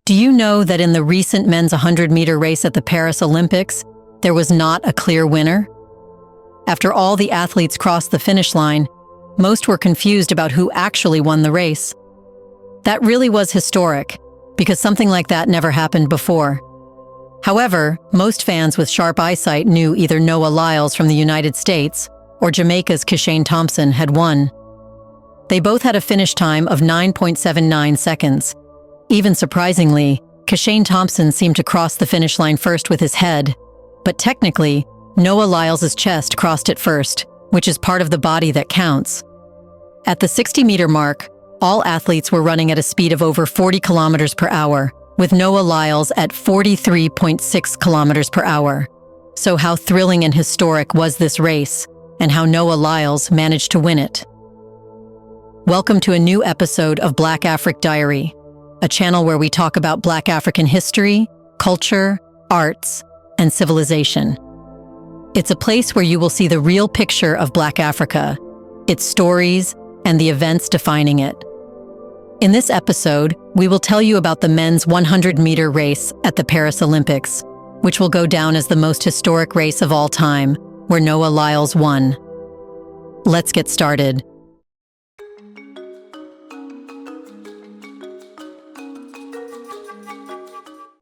Do you know that in the recent men's 100-meter race at the Paris Olympics, there was not a clear winner? After all the athletes crossed the finish line, most were confused about who actually won the race. That really was historic, because something like that never happened before. However, most fans with sharp eyesight knew either Noah Lyles from the United States or Jamaica's Kishane Thompson had won. They both had a finish time of 9.79 seconds. Even surprisingly, Kishane Thompson seemed to cross the finish line first with his head, but technically, Noah Lyles' chest crossed it first, which is part of the body that counts. At the 60-meter mark, all athletes were running at a speed of over 40 kilometers per hour, with Noah Lyles at 43.6 kilometers per hour. So how thrilling and historic was this race, and how Noah Lyles managed to win it? Welcome to a new episode of Black Afric Diary, a channel where we talk about Black African history, culture, arts, and civilization. It's a place where you will see the real picture of Black Africa, its stories, and the events defining it. In this episode, we will tell you about the men's 100-meter race at the Paris Olympics, which will go down as the most historic race of all time, where Noah Lyles won. Let's get started.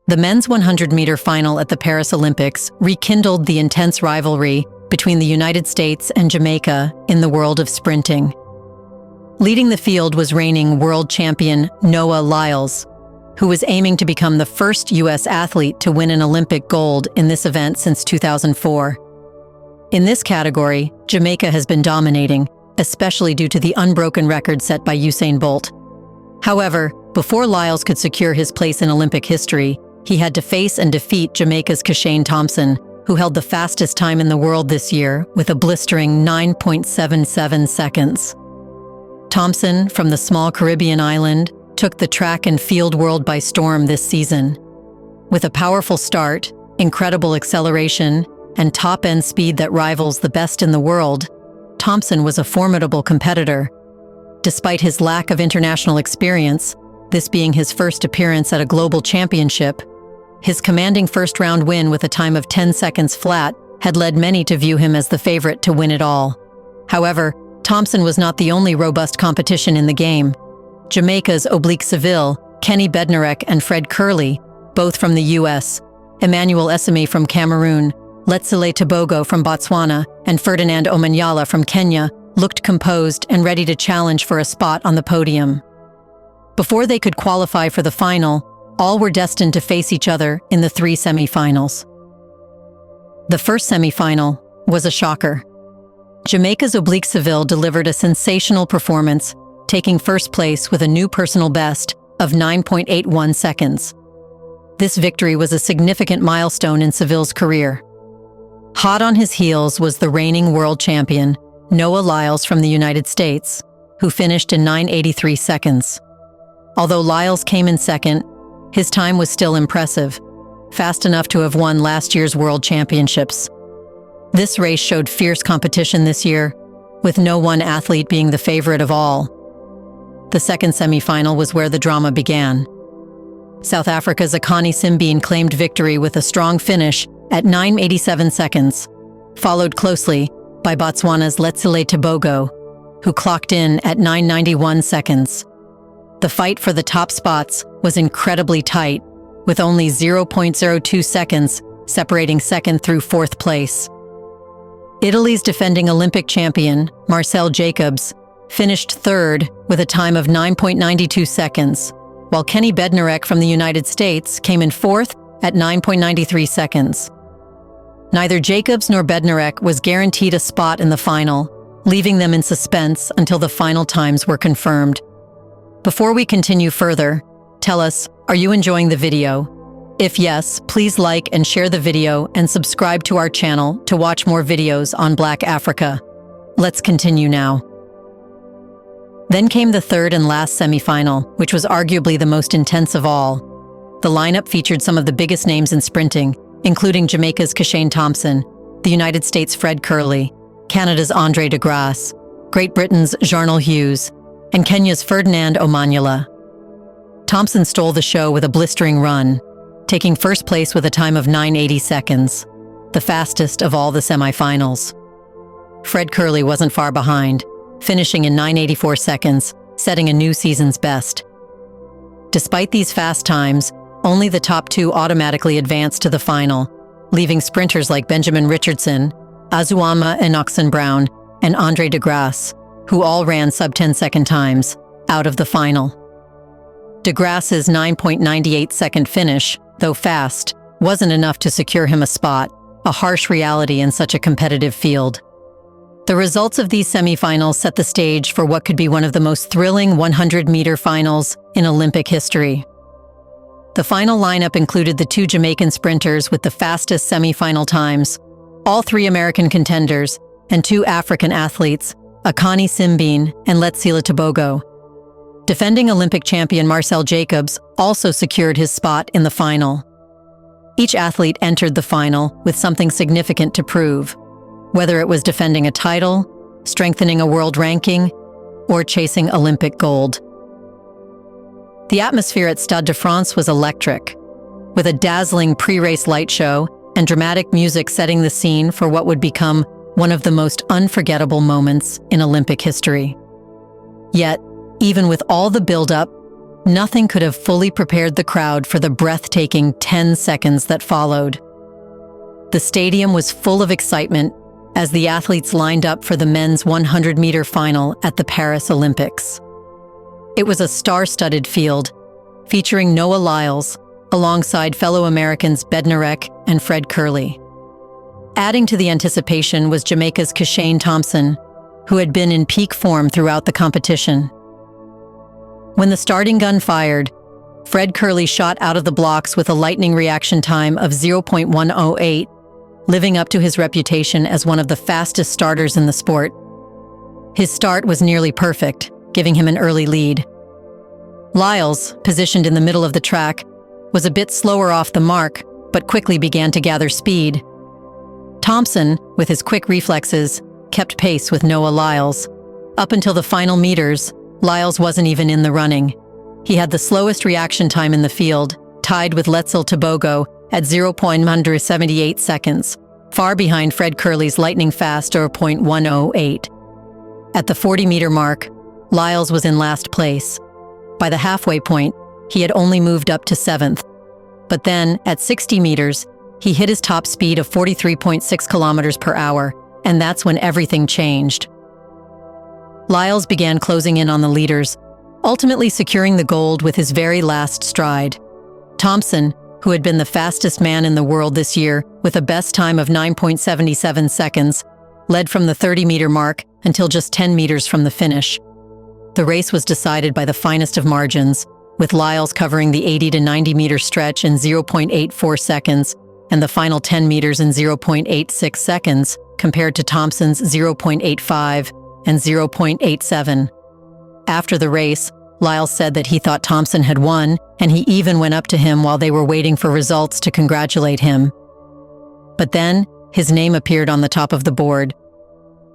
The men's 100-meter final at the Paris Olympics rekindled the intense rivalry between the United States and Jamaica in the world of sprinting. Leading the field was reigning world champion Noah Lyles, who was aiming to become the first U.S. athlete to win an Olympic gold in this event since 2004. In this category, Jamaica has been dominating, especially due to the unbroken record set by Usain Bolt. However, before Lyles could secure his place in Olympic history, he had to face and defeat Jamaica's Kishane Thompson, who held the fastest time in the world this year with a blistering 9.77 seconds. Thompson, from the small Caribbean island, took the track and field world by storm this season. With a powerful start, incredible acceleration, and top-end speed that rivals the best in the world, Thompson was a formidable competitor. Despite his lack of international experience, this being his first appearance at a global championship, his commanding first-round win with a time of 10 seconds flat had led many to view him as the favorite to win it all. However, Thompson was not the only robust competition in the game. Jamaica's Oblique Seville, Kenny Bednarek and Fred Curley, both from the U.S., Emmanuel Esime from Cameroon, Letsile Tebogo from Botswana, and Ferdinand Omanyala from Kenya, looked composed and ready to challenge for a spot on the podium. Before they could qualify for the final, all were destined to face each other in the 3 semifinals. The first semifinal was a shocker. Jamaica's Oblique Seville delivered a sensational performance, taking first place with a new personal best of 9.81 seconds. This victory was a significant milestone in Seville's career. Hot on his heels was the reigning world champion, Noah Lyles from the United States, who finished in 9.83 seconds. Although Lyles came in second, his time was still impressive, fast enough to have won last year's World Championships. This race showed fierce competition this year, with no one athlete being the favorite of all. The second semifinal was where the drama began. South Africa's Akani Simbine claimed victory with a strong finish at 9.87 seconds, followed closely by Botswana's Letsile Tebogo, who clocked in at 9.91 seconds. The fight for the top spots was incredibly tight, with only 0.02 seconds separating second through fourth place. Italy's defending Olympic champion, Marcel Jacobs, finished third with a time of 9.92 seconds, while Kenny Bednarek from the United States came in fourth at 9.93 seconds. Neither Jacobs nor Bednarek was guaranteed a spot in the final, leaving them in suspense until the final times were confirmed. Before we continue further, tell us, are you enjoying the video? If yes, please like and share the video and subscribe to our channel to watch more videos on Black Africa. Let's continue now. Then came the third and last semifinal, which was arguably the most intense of all. The lineup featured some of the biggest names in sprinting, including Jamaica's Kishane Thompson, the United States' Fred Curley, Canada's Andre de Grasse, Great Britain's Jarnell Hughes, and Kenya's Ferdinand Omanyala. Thompson stole the show with a blistering run, taking first place with a time of 9:80 seconds, the fastest of all the semifinals. Fred Kerley wasn't far behind, finishing in 9:84 seconds, setting a new season's best. Despite these fast times, only the top two automatically advanced to the final, leaving sprinters like Benjamin Richardson, Azuama Enoxen-Brown, and Andre de Grasse, who all ran sub-10-second times, out of the final. De Grasse's 9.98-second finish, though fast, wasn't enough to secure him a spot, a harsh reality in such a competitive field. The results of these semifinals set the stage for what could be one of the most thrilling 100-meter finals in Olympic history. The final lineup included the two Jamaican sprinters with the fastest semifinal times, all three American contenders, and two African athletes, Akani Simbine and Letsila Tebogo. Defending Olympic champion Marcel Jacobs also secured his spot in the final. Each athlete entered the final with something significant to prove, whether it was defending a title, strengthening a world ranking, or chasing Olympic gold. The atmosphere at Stade de France was electric, with a dazzling pre-race light show and dramatic music setting the scene for what would become one of the most unforgettable moments in Olympic history. Yet, even with all the build-up, nothing could have fully prepared the crowd for the breathtaking 10 seconds that followed. The stadium was full of excitement as the athletes lined up for the men's 100-meter final at the Paris Olympics. It was a star-studded field, featuring Noah Lyles, alongside fellow Americans Bednarek and Fred Kerley. Adding to the anticipation was Jamaica's Kishane Thompson, who had been in peak form throughout the competition. When the starting gun fired, Fred Kerley shot out of the blocks with a lightning reaction time of 0.108, living up to his reputation as one of the fastest starters in the sport. His start was nearly perfect, giving him an early lead. Lyles, positioned in the middle of the track, was a bit slower off the mark, but quickly began to gather speed. Thompson, with his quick reflexes, kept pace with Noah Lyles. Up until the final meters, Lyles wasn't even in the running. He had the slowest reaction time in the field, tied with Letsila Tebogo at 0.178 seconds, far behind Fred Kerley's lightning-fast 0.108. At the 40-meter mark, Lyles was in last place. By the halfway point, he had only moved up to 7th. But then, at 60 meters, he hit his top speed of 43.6 kilometers per hour, and that's when everything changed. Lyles began closing in on the leaders, ultimately securing the gold with his very last stride. Thompson, who had been the fastest man in the world this year with a best time of 9.77 seconds, led from the 30-meter mark until just 10 meters from the finish. The race was decided by the finest of margins, with Lyles covering the 80 to 90-meter stretch in 0.84 seconds and the final 10 meters in 0.86 seconds, compared to Thompson's 0.85 and 0.87. After the race, Lyles said that he thought Thompson had won, and he even went up to him while they were waiting for results to congratulate him. But then, his name appeared on the top of the board.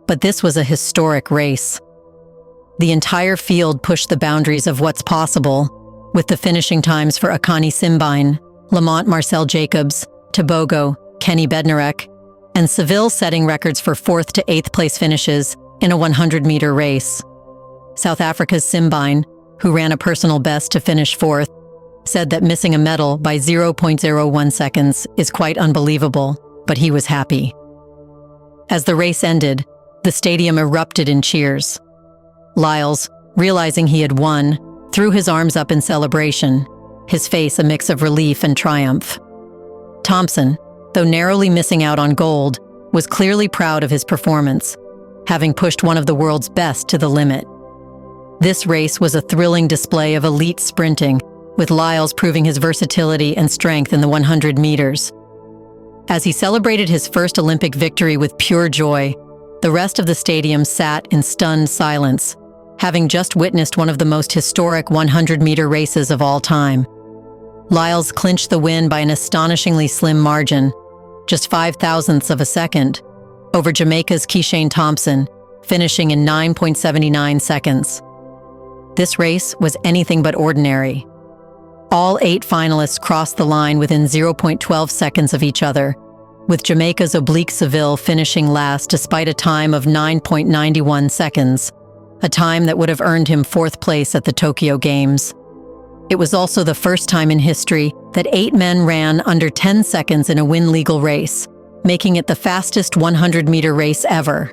But this was a historic race. The entire field pushed the boundaries of what's possible, with the finishing times for Akani Simbine, Lamont Marcel Jacobs, Tebogo, Kenny Bednarek, and Seville setting records for 4th to 8th place finishes in a 100-meter race. South Africa's Simbine, who ran a personal best to finish 4th, said that missing a medal by 0.01 seconds is quite unbelievable, but he was happy. As the race ended, the stadium erupted in cheers. Lyles, realizing he had won, threw his arms up in celebration, his face a mix of relief and triumph. Thompson, though narrowly missing out on gold, was clearly proud of his performance, having pushed one of the world's best to the limit. This race was a thrilling display of elite sprinting, with Lyles proving his versatility and strength in the 100 meters. As he celebrated his first Olympic victory with pure joy, the rest of the stadium sat in stunned silence, having just witnessed one of the most historic 100-meter races of all time. Lyles clinched the win by an astonishingly slim margin, just 0.005 of a second, over Jamaica's Kishane Thompson, finishing in 9.79 seconds. This race was anything but ordinary. All 8 finalists crossed the line within 0.12 seconds of each other, with Jamaica's Oblique Seville finishing last despite a time of 9.91 seconds, a time that would have earned him 4th place at the Tokyo Games. It was also the first time in history that 8 men ran under 10 seconds in a win-legal race, making it the fastest 100-meter race ever.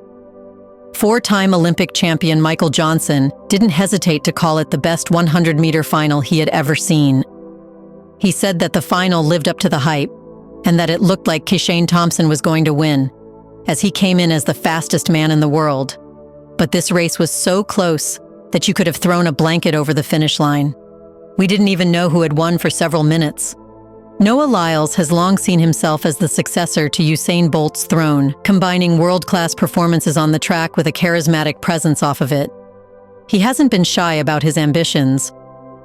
4-time Olympic champion Michael Johnson didn't hesitate to call it the best 100-meter final he had ever seen. He said that the final lived up to the hype, and that it looked like Kishane Thompson was going to win, as he came in as the fastest man in the world. But this race was so close that you could have thrown a blanket over the finish line. We didn't even know who had won for several minutes. Noah Lyles has long seen himself as the successor to Usain Bolt's throne, combining world-class performances on the track with a charismatic presence off of it. He hasn't been shy about his ambitions,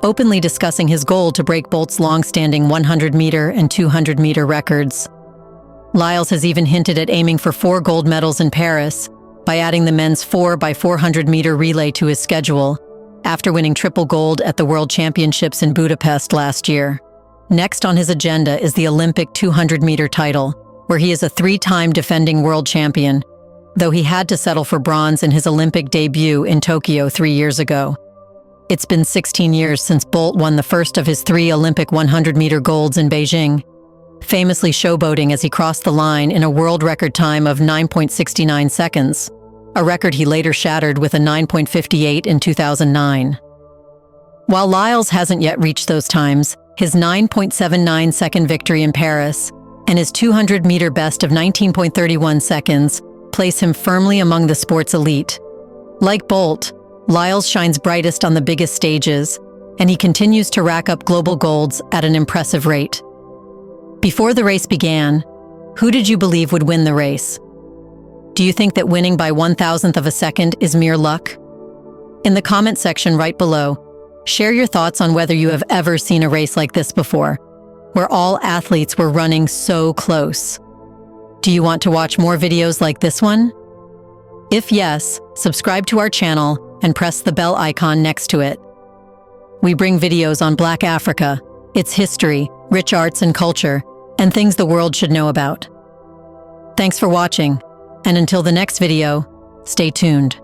openly discussing his goal to break Bolt's long-standing 100-meter and 200-meter records. Lyles has even hinted at aiming for 4 gold medals in Paris by adding the men's 4x400-meter relay to his schedule, after winning triple gold at the World Championships in Budapest last year. Next on his agenda is the Olympic 200-meter title, where he is a 3-time defending world champion, though he had to settle for bronze in his Olympic debut in Tokyo 3 years ago. It's been 16 years since Bolt won the first of his 3 Olympic 100-meter golds in Beijing, famously showboating as he crossed the line in a world record time of 9.69 seconds, a record he later shattered with a 9.58 in 2009. While Lyles hasn't yet reached those times, his 9.79-second victory in Paris and his 200-meter best of 19.31 seconds place him firmly among the sport's elite. Like Bolt, Lyles shines brightest on the biggest stages, and he continues to rack up global golds at an impressive rate. Before the race began, who did you believe would win the race? Do you think that winning by 1,000th of a second is mere luck? In the comment section right below, share your thoughts on whether you have ever seen a race like this before, where all athletes were running so close. Do you want to watch more videos like this one? If yes, subscribe to our channel and press the bell icon next to it. We bring videos on Black Africa, its history, rich arts and culture, and things the world should know about. Thanks for watching, and until the next video, stay tuned.